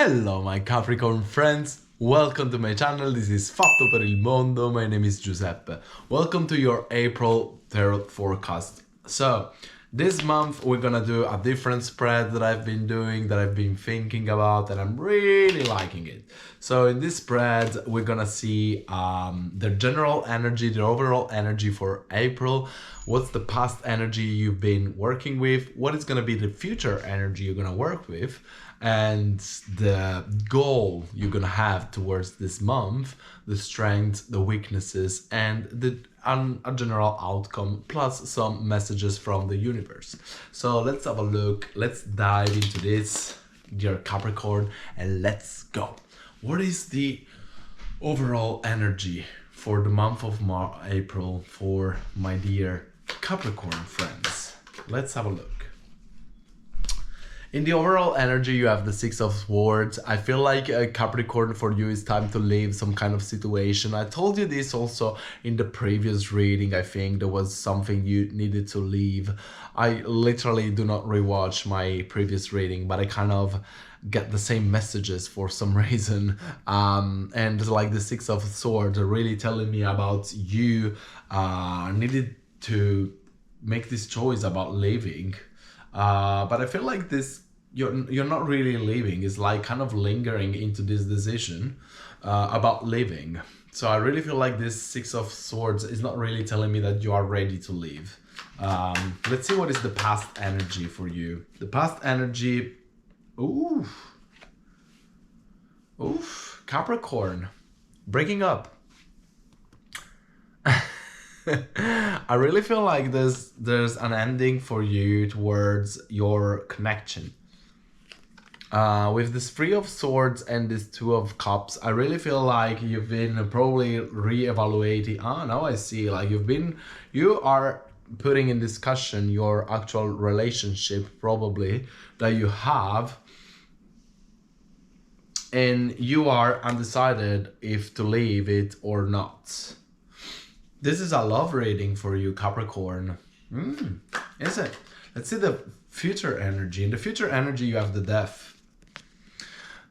Hello my Capricorn friends, welcome to my channel. This is Fatto per il Mondo. My name is Giuseppe. Welcome to your April tarot forecast. So this month we're gonna do a different spread that I've been doing, that I've been thinking about, and I'm really liking it. So in this spread we're gonna see the general energy, the overall energy for April. What's the past energy you've been working with? What is gonna be the future energy you're gonna work with? And the goal you're gonna have towards this month, the strengths, the weaknesses, and a general outcome, plus some messages from the universe. So let's have a look. Let's dive into this, dear Capricorn, and let's go. What is the overall energy for the month of April for my dear Capricorn friends? Let's have a look. In the overall energy, you have the Six of Swords. I feel like Capricorn, for you, it's time to leave some kind of situation. I told you this also in the previous reading. I think there was something you needed to leave. I literally do not rewatch my previous reading, but I kind of get the same messages for some reason. And like the Six of Swords are really telling me about you needed to make this choice about leaving. But I feel like this, you're not really leaving. It's like kind of lingering into this decision about leaving. So I really feel like this Six of Swords is not really telling me that you are ready to leave. Let's see what is the past energy for you. The past energy, Capricorn, breaking up. I really feel like there's an ending for you towards your connection. With this Three of Swords and this Two of Cups, I really feel like you've been probably re-evaluating. Now I see, like you are putting in discussion your actual relationship probably that you have, and you are undecided if to leave it or not. This is a love reading for you, Capricorn. Is it? Let's see the future energy. In the future energy, you have the Death.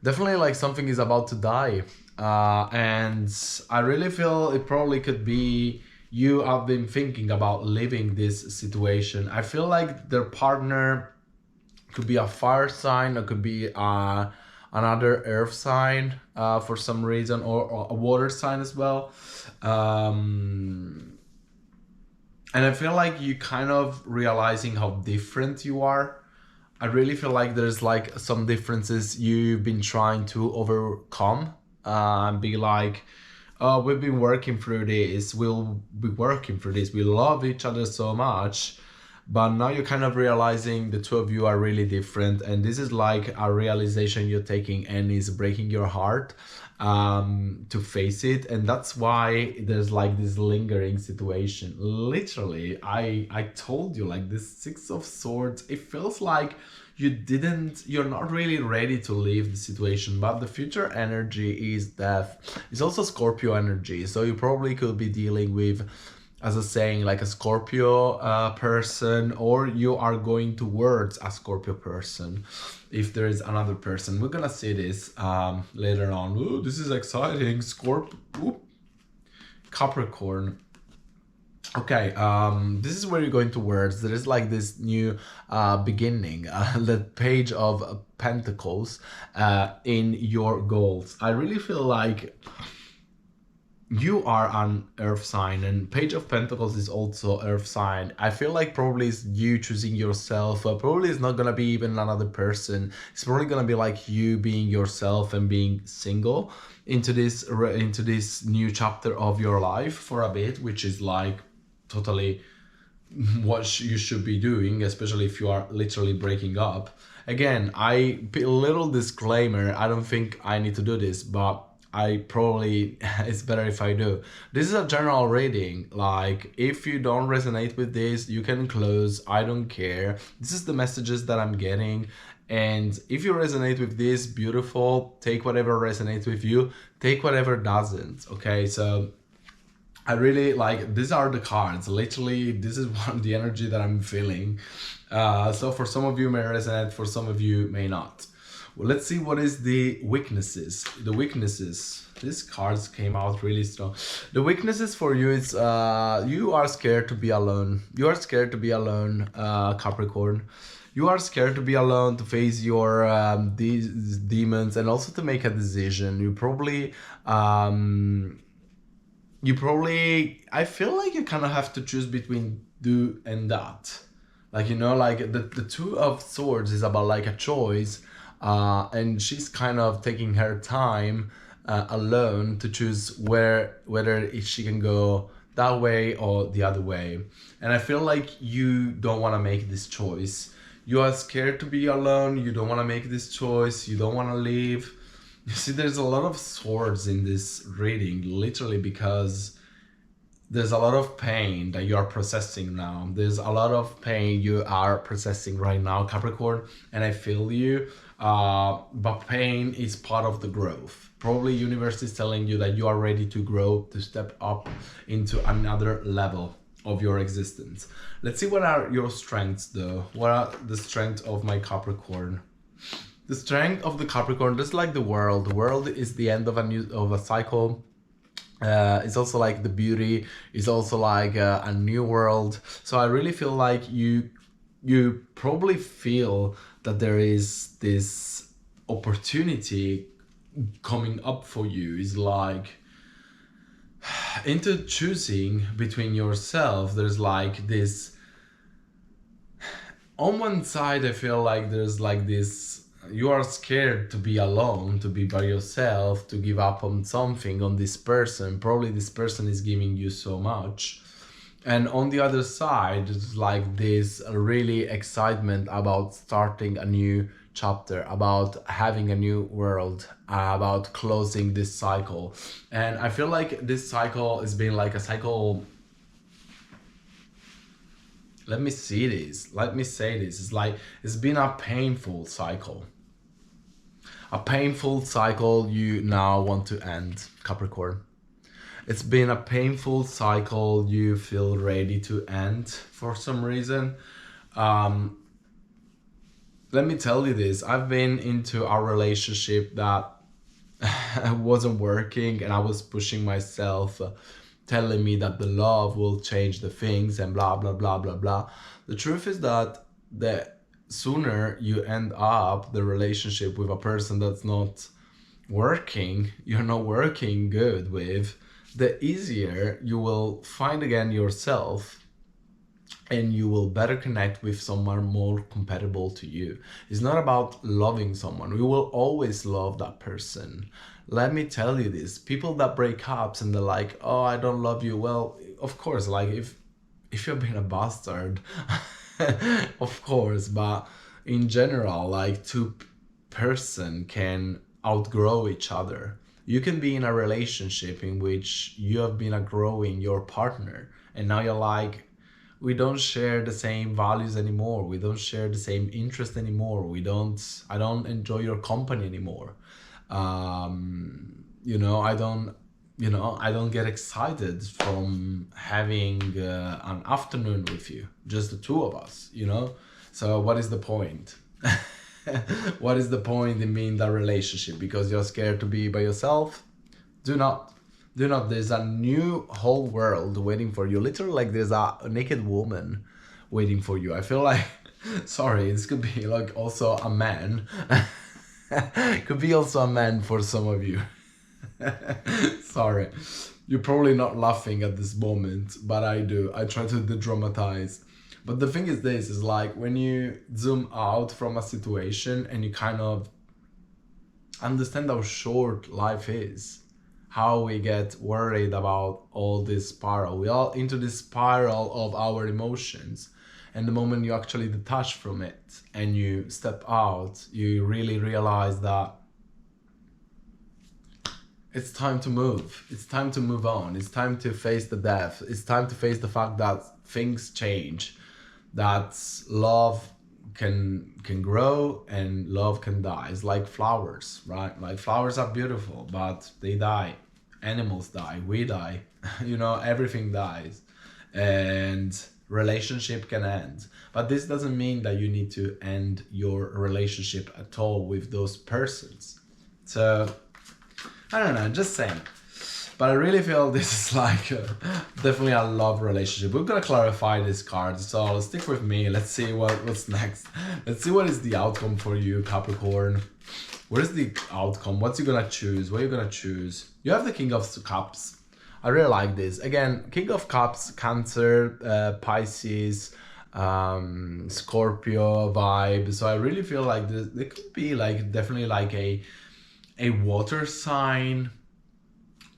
Definitely like something is about to die. And I really feel it probably could be you have been thinking about leaving this situation. I feel like their partner could be a fire sign, or could be another earth sign for some reason, or a water sign as well. And I feel like you kind of realizing how different you are. I really feel like there's like some differences you've been trying to overcome, and be like, oh, we've been working through this, we'll be working through this, we love each other so much. But now you're kind of realizing the two of you are really different, and this is like a realization you're taking and is breaking your heart to face it. And that's why there's like this lingering situation. Literally, I told you, like this Six of Swords, it feels like you're not really ready to leave the situation. But the future energy is Death. It's also Scorpio energy, so you probably could be dealing with, as I was saying, like a Scorpio person, or you are going towards a Scorpio person if there is another person. We're gonna see this later on. Ooh, this is exciting. Capricorn. Okay, this is where you're going towards. There is like this new beginning, the Page of Pentacles in your goals. I really feel like you are an earth sign, and Page of Pentacles is also earth sign. I feel like probably it's you choosing yourself. Probably it's not gonna be even another person. It's probably gonna be like you being yourself and being single into this new chapter of your life for a bit, which is like totally what you should be doing, especially if you are literally breaking up. Again, a little disclaimer, I don't think I need to do this, but I probably, it's better if I do. This is a general reading. Like, if you don't resonate with this, you can close. I don't care. This is the messages that I'm getting. And if you resonate with this, beautiful. Take whatever resonates with you. Take whatever doesn't. Okay, so I really like, these are the cards. Literally, this is the energy that I'm feeling. So for some of you may resonate, for some of you may not. Well, let's see what is the weaknesses. The weaknesses. These cards came out really strong. The weaknesses for you is you are scared to be alone. You are scared to be alone, Capricorn. You are scared to be alone, to face your these demons, and also to make a decision. I feel like you kind of have to choose between do and that. Like, you know, like the Two of Swords is about like a choice, and she's kind of taking her time alone to choose whether she can go that way or the other way. And I feel like you don't want to make this choice. You are scared to be alone. You don't want to make this choice. You don't want to leave. You see, there's a lot of swords in this reading, literally, because there's a lot of pain that you are processing now. There's a lot of pain you are processing right now, Capricorn, and I feel you. But pain is part of the growth. Probably universe is telling you that you are ready to grow, to step up into another level of your existence. Let's see what are your strengths though. What are the strengths of my Capricorn? The strength of the Capricorn, just like the world. The world is the end of a cycle. It's also like the beauty. It's also like a new world. So I really feel like you probably feel that there is this opportunity coming up for you. Is like into choosing between yourself. There's like this. On one side, I feel like there's like this. You are scared to be alone, to be by yourself, to give up on something, on this person. Probably this person is giving you so much. And on the other side, it's like this really excitement about starting a new chapter, about having a new world, about closing this cycle. And I feel like this cycle has been like a cycle. Let me say this. It's like it's been a painful cycle. A painful cycle you now want to end, Capricorn. It's been a painful cycle you feel ready to end for some reason. Let me tell you this. I've been into a relationship that wasn't working, and I was pushing myself, telling me that the love will change the things and blah, blah, blah, blah, blah. The truth is that the sooner you end up the relationship with a person that's not working, you're not working good with, the easier you will find again yourself, and you will better connect with someone more compatible to you. It's not about loving someone. We will always love that person. Let me tell you this. People that break up and they're like, oh, I don't love you. Well, of course, like if you've been a bastard, of course, but in general, like person can outgrow each other. You can be in a relationship in which you have been outgrowing your partner, and now you're like, we don't share the same values anymore. We don't share the same interest anymore. I don't enjoy your company anymore. I don't get excited from having an afternoon with you, just the two of us, So what is the point? What is the point in being in that relationship? Because you're scared to be by yourself? Do not. There's a new whole world waiting for you. Literally, like there's a naked woman waiting for you. I feel like, sorry, this could be like also a man. Could be also a man for some of you. Sorry, you're probably not laughing at this moment, but I do. I try to de-dramatize. But the thing is this, is like when you zoom out from a situation and you kind of understand how short life is, how we get worried about all this spiral. We all into this spiral of our emotions. And the moment you actually detach from it and you step out, you really realize that it's time to move. It's time to move on. It's time to face the death. It's time to face the fact that things change, that love can grow and love can die. It's like flowers, right? Like flowers are beautiful, but they die. Animals die. We die. Everything dies. And relationship can end. But this doesn't mean that you need to end your relationship at all with those persons. So, I don't know, just saying. But I really feel this is like definitely a love relationship. We're gonna clarify this card, so stick with me. Let's see what's next. Let's see what is the outcome for you, Capricorn. What is the outcome? What's you gonna choose? What are you gonna choose? You have the King of Cups. I really like this. Again, King of Cups, Cancer, Pisces, Scorpio vibe. So I really feel like this could be like definitely like a water sign.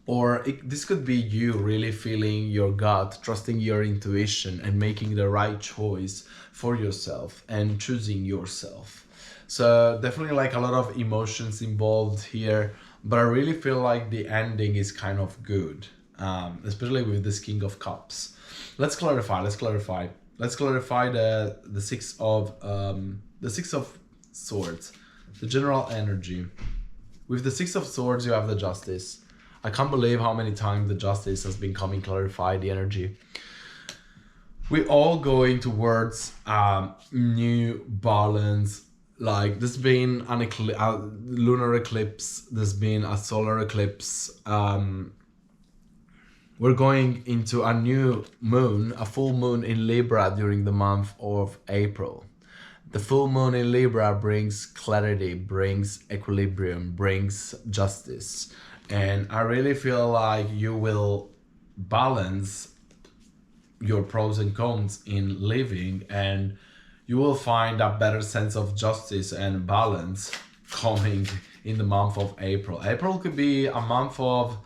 Or this could be you really feeling your gut, trusting your intuition and making the right choice for yourself and choosing yourself. So definitely like a lot of emotions involved here, but I really feel like the ending is kind of good, especially with this King of Cups. Let's clarify the Six of Swords, the general energy. With the Six of Swords, you have the Justice. I can't believe how many times the Justice has been coming clarified, the energy. We're all going towards new balance. Like there's been a lunar eclipse, there's been a solar eclipse. We're going into a new moon, a full moon in Libra during the month of April. The full moon in Libra brings clarity, brings equilibrium, brings justice. And I really feel like you will balance your pros and cons in living, and you will find a better sense of justice and balance coming in the month of April. April could be a month of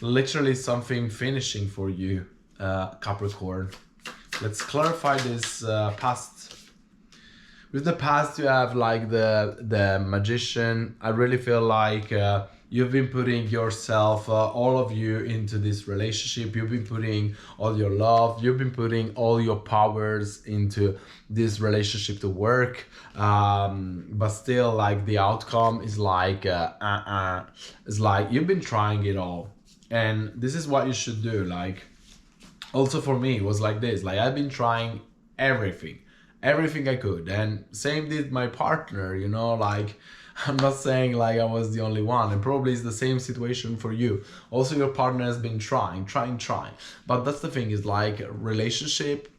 literally something finishing for you, Capricorn. Let's clarify this past. With the past, you have like the Magician. I really feel like you've been putting yourself, all of you, into this relationship. You've been putting all your love. You've been putting all your powers into this relationship to work. But still, like the outcome is like, it's like you've been trying it all, and this is what you should do. Like, also for me, it was like this. Like I've been trying everything I could, and same did my partner. You know, like. I'm not saying like I was the only one, and probably it's the same situation for you. Also, your partner has been trying. But that's the thing, is like relationship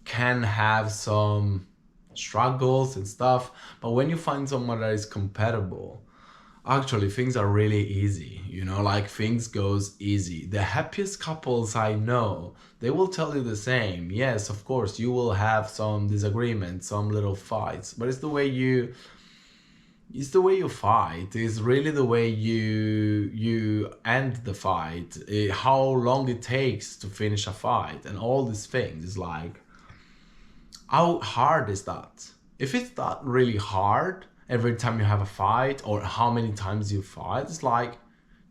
can have some struggles and stuff, but when you find someone that is compatible, actually things are really easy, you know, like things goes easy. The happiest couples I know, they will tell you the same. Yes, of course, you will have some disagreements, some little fights, but it's the way you fight. It's really the way you end the fight, how long it takes to finish a fight, and all these things. Is like, how hard is that? If it's not really hard every time you have a fight, or how many times you fight, it's like,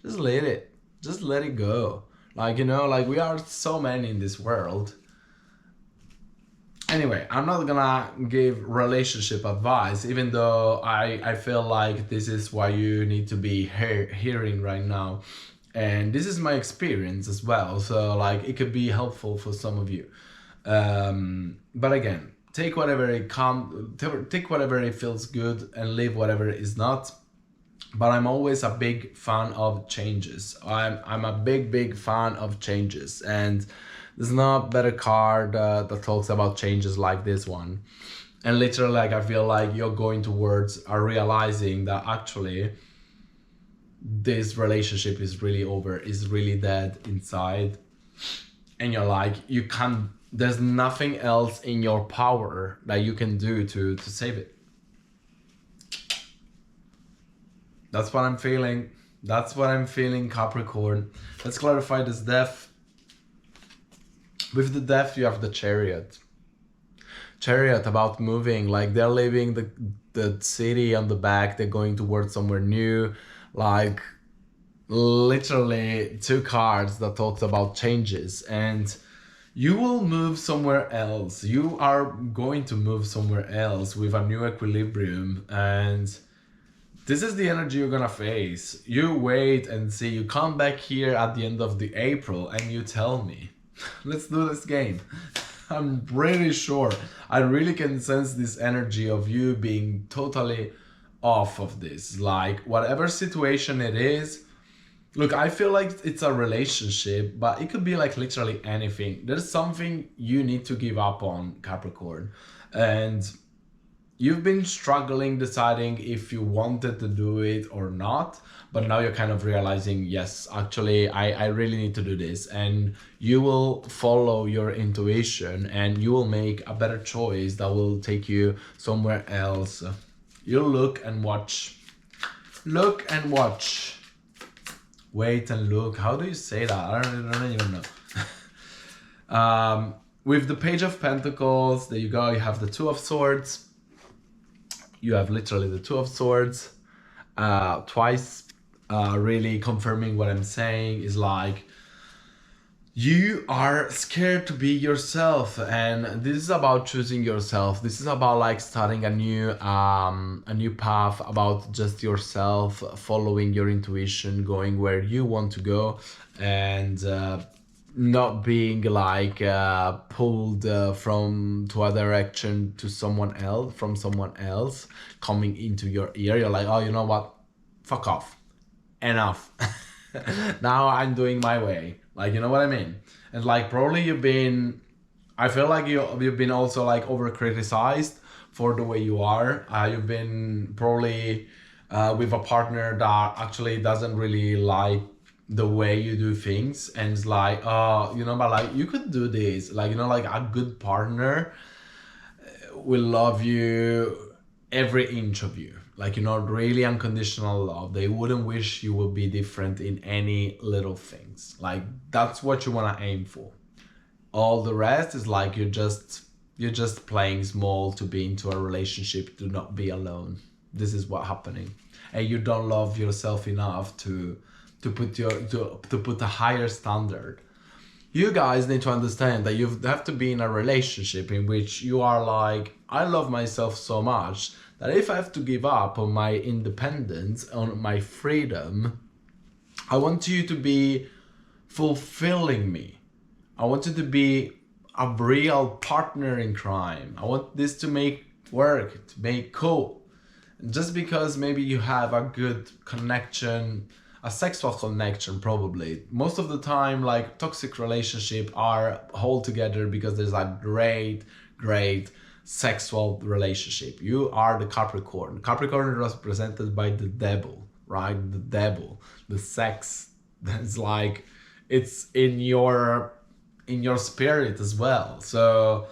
just let it go. Like, you know, like we are so many in this world. Anyway, I'm not gonna give relationship advice, even though I feel like this is what you need to be hearing right now. And this is my experience as well. So like it could be helpful for some of you. But again, take whatever it feels good and leave whatever is not. But I'm always a big fan of changes. I'm a big fan of changes, and there's not better card that talks about changes like this one. And literally, like, I feel like you're going towards realizing that actually this relationship is really over, is really dead inside. And you're like, there's nothing else in your power that you can do to save it. That's what I'm feeling. Capricorn. Let's clarify this death. With the death, you have the Chariot. Chariot, about moving. Like, they're leaving the city on the back. They're going towards somewhere new. Like, literally 2 cards that talks about changes. And you will move somewhere else. You are going to move somewhere else with a new equilibrium. And this is the energy you're gonna face. You wait and see. You come back here at the end of the April and you tell me. Let's do this game. I'm pretty sure. I really can sense this energy of you being totally off of this. Like, whatever situation it is, look, I feel like it's a relationship, but it could be like literally anything. There's something you need to give up on, Capricorn. And you've been struggling deciding if you wanted to do it or not, but now you're kind of realizing, yes, actually, I really need to do this. And you will follow your intuition and you will make a better choice that will take you somewhere else. You'll look and watch. Look and watch. Wait and look. How do you say that? I don't even know. With the Page of Pentacles, there you go. You have the Two of Swords. You have literally the Two of Swords twice. Really confirming what I'm saying is like, you are scared to be yourself, and this is about choosing yourself. This is about like starting a new path, about just yourself, following your intuition, going where you want to go, and not being like pulled from to a direction to someone else, from someone else coming into your ear. You're like, oh, you know what? Fuck off. Enough. Now I'm doing my way. Like, you know what I mean? And like, probably I feel like you've been also like over criticized for the way you are. You've been probably with a partner that actually doesn't really like the way you do things, and it's like, oh, you know, but like, you could do this. Like, you know, like a good partner will love you every inch of you. Like, you know, really unconditional love. They wouldn't wish you would be different in any little things. Like, that's what you want to aim for. All the rest is like, you're just playing small to be into a relationship, to not be alone. This is what's happening. And you don't love yourself enough to put a higher standard. You guys need to understand that you have to be in a relationship in which you are like, I love myself so much that if I have to give up on my independence, on my freedom, I want you to be fulfilling me. I want you to be a real partner in crime. I want this to make work, to make cool. Just because maybe you have a good connection, a sexual connection, probably. Most of the time, like, toxic relationships are hold together because there's a great sexual relationship. You are the Capricorn. Capricorn is represented by the devil, right? The devil, the sex. That's like, it's in your spirit as well. So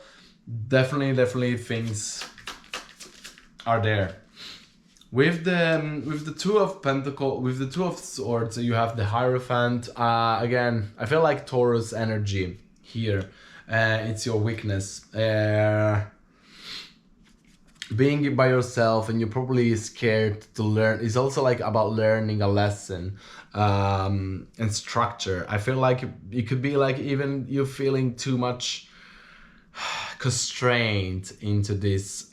definitely things are there. With the Two of Pentacles, with the Two of Swords, you have the Hierophant. Again, I feel like Taurus energy here. It's your weakness. Being by yourself, and you're probably scared to learn. It's also like about learning a lesson and structure. I feel like it could be like even you feeling too much constrained into this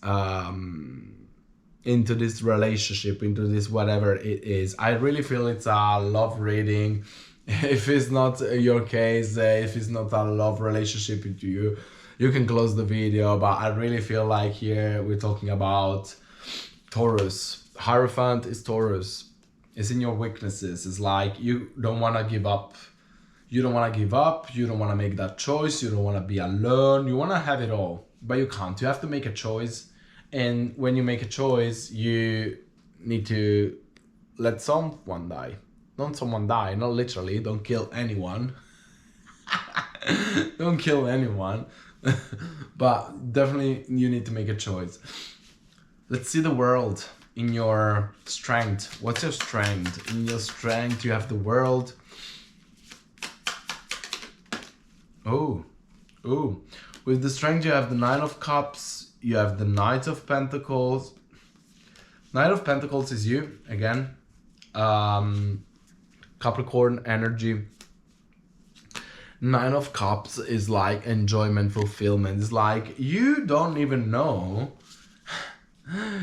relationship, into this whatever it is. I really feel it's a love reading. If it's not your case, if it's not a love relationship with you, you can close the video. But I really feel like here we're talking about Taurus. Hierophant is Taurus. It's in your weaknesses. It's like, you don't want to give up. You don't want to give up. You don't want to make that choice. You don't want to be alone. You want to have it all, but you can't. You have to make a choice. And when you make a choice, you need to let someone die. Not someone die, not literally. Don't kill anyone. Don't kill anyone. But definitely you need to make a choice. Let's see the world in your strength. What's your strength? In your strength, you have the world. Oh. With the strength, you have the Nine of Cups. You have the Knight of Pentacles. Knight of Pentacles is you, again. Capricorn energy. Nine of Cups is like enjoyment, fulfillment. It's like, you don't even know.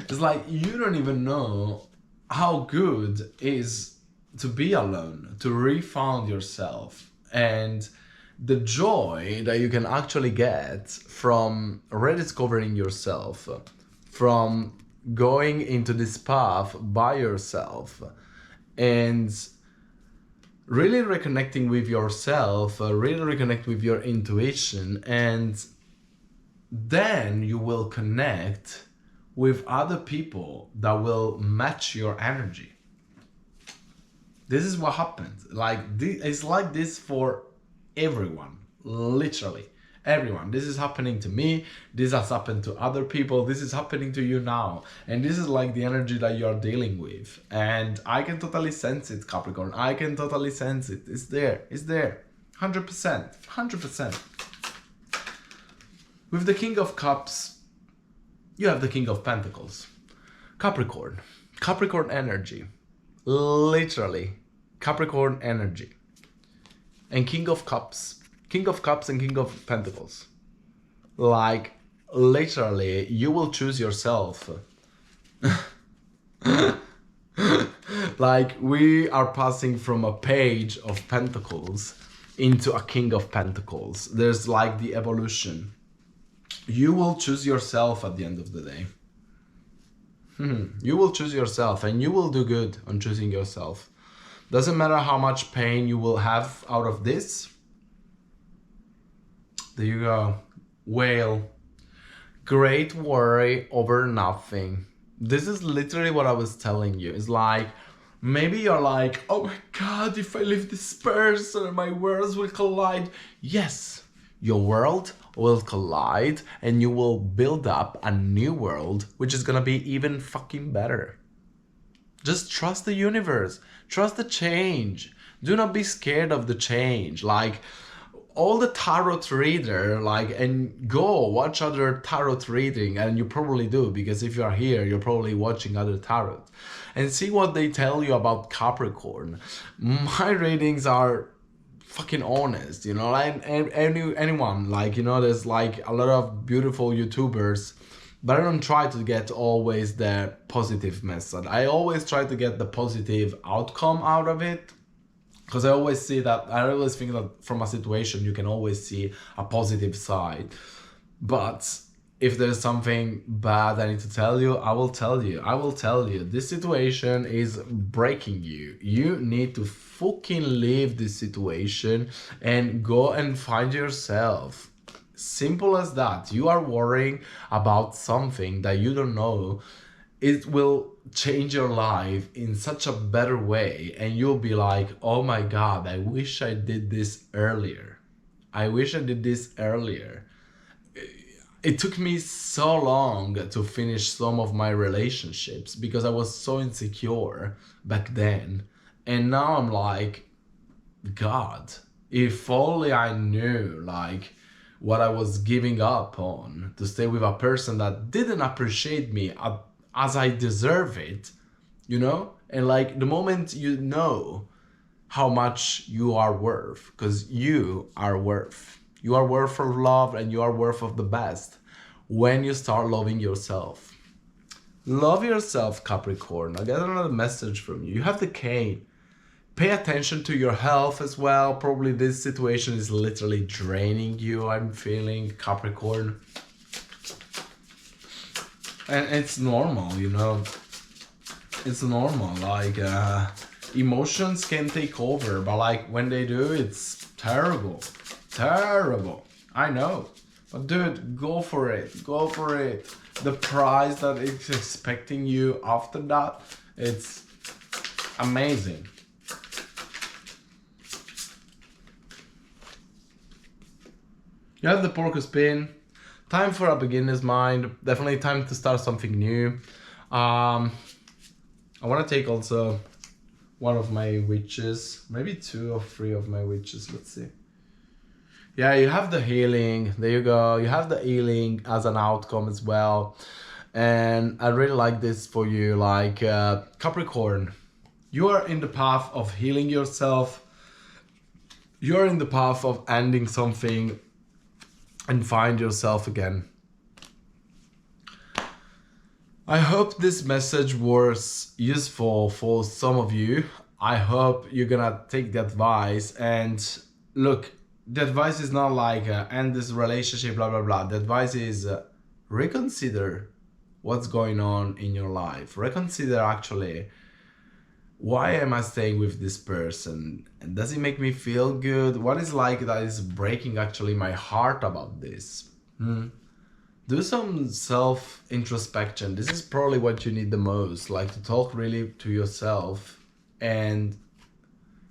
It's like, you don't even know how good it is to be alone, to re-found yourself. And the joy that you can actually get from rediscovering yourself, from going into this path by yourself, and really reconnecting with yourself, really reconnect with your intuition, and then you will connect with other people that will match your energy. This is what happens. It's like this for everyone, literally everyone. This is happening to me. This has happened to other people. This is happening to you now. And this is like the energy that you're dealing with. And I can totally sense it, Capricorn. I can totally sense it. It's there. It's there. 100%. 100%. With the King of Cups, you have the King of Pentacles. Capricorn. Capricorn energy. Literally. Capricorn energy. And King of Cups. King of Cups and King of Pentacles. Like, literally, you will choose yourself. Like, we are passing from a page of Pentacles into a King of Pentacles. There's like the evolution. You will choose yourself at the end of the day. You will choose yourself, and you will do good on choosing yourself. Doesn't matter how much pain you will have out of this. There you go. Whale. Great worry over nothing. This is literally what I was telling you. It's like, maybe you're like, oh my God, if I leave this person, my worlds will collide. Yes, your world will collide, and you will build up a new world, which is gonna be even fucking better. Just trust the universe. Trust the change. Do not be scared of the change. Like, all the tarot reader, and go watch other tarot reading, and you probably do, because if you are here, you're probably watching other tarot, and see what they tell you about Capricorn. My readings are fucking honest, and anyone, there's like a lot of beautiful YouTubers, but I don't try to get always the positive message. I always try to get the positive outcome out of it. Because I always think that from a situation, you can always see a positive side. But if there's something bad I need to tell you, I will tell you. I will tell you. This situation is breaking you. You need to fucking leave this situation and go and find yourself. Simple as that. You are worrying about something that you don't know. It will change your life in such a better way, and you'll be like, oh my God, I wish I did this earlier. I wish I did this earlier. It took me so long to finish some of my relationships because I was so insecure back then. And now I'm like, God, if only I knew what I was giving up on to stay with a person that didn't appreciate me as I deserve it, And the moment you know how much you are worth, because you are worth. You are worth of love, and you are worth of the best when you start loving yourself. Love yourself, Capricorn. I get another message from you. You have the cane. Pay attention to your health as well. Probably this situation is literally draining you, I'm feeling, Capricorn. And it's normal, It's normal. Emotions can take over, but when they do, it's terrible. Terrible. I know. But dude, go for it. Go for it. The prize that is expecting you after that, it's amazing. You have the porcupine spin. Time for a beginner's mind. Definitely time to start something new. I want to take also one of my witches. Maybe 2 or 3 of my witches. Let's see. Yeah, you have the healing. There you go. You have the healing as an outcome as well. And I really like this for you. Capricorn, you are in the path of healing yourself. You're in the path of ending something and find yourself again. I hope this message was useful for some of you. I hope you're gonna take the advice, and look, the advice is not like end this relationship, blah blah blah. The advice is reconsider what's going on in your life. Reconsider actually, why am I staying with this person? Does it make me feel good? What is like that is breaking actually my heart about this? Do some self introspection. This is probably what you need the most, like to talk really to yourself, and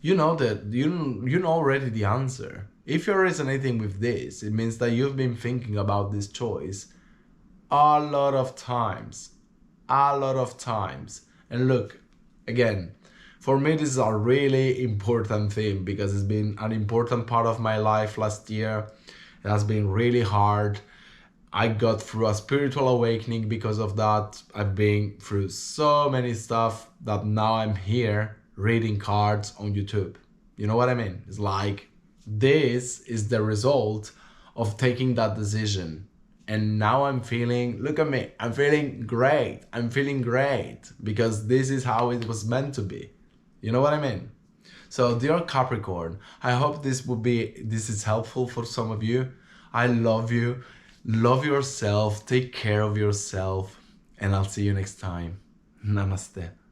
you know that you know already the answer. If you're resonating with this, it means that you've been thinking about this choice a lot of times. A lot of times. And look, again, for me this is a really important thing because it's been an important part of my life last year. It has been really hard. I got through a spiritual awakening because of that. I've been through so many stuff that now I'm here reading cards on YouTube. You know what I mean? It's like this is the result of taking that decision. And now I'm feeling, look at me, I'm feeling great. I'm feeling great because this is how it was meant to be. You know what I mean? So dear Capricorn, I hope this is helpful for some of you. I love you. Love yourself, take care of yourself, and I'll see you next time. Namaste.